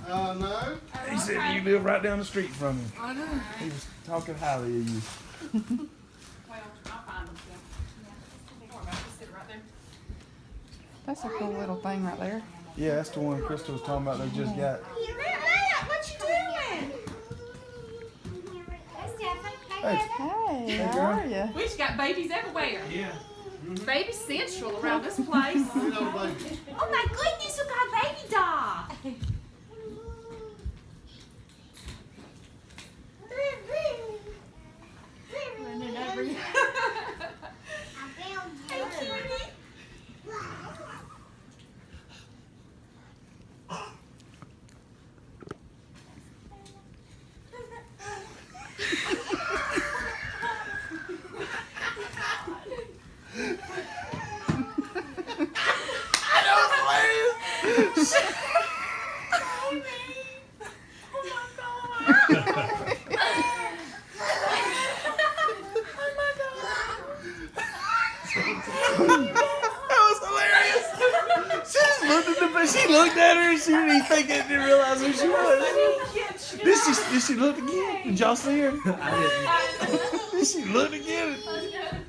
No. He said you live right down the street from him. I know. He was talking highly of you. Well, I'll find them. Don't worry about it. Just sit right there. That's a cool little thing right there. Yeah, that's the one Krista was talking about. They just got. What you doing? Hey, Hey, how girl. are you? We just got babies everywhere. Yeah. It's baby central around this place. You know, baby. Oh my goodness, you got a baby dog. Running over you. Hey, cutie. That was hilarious. She just looked at the. She looked at her and she didn't even think it. Didn't realize who she was. Did she look again? Did y'all see her? I didn't. Did she look again? That's good.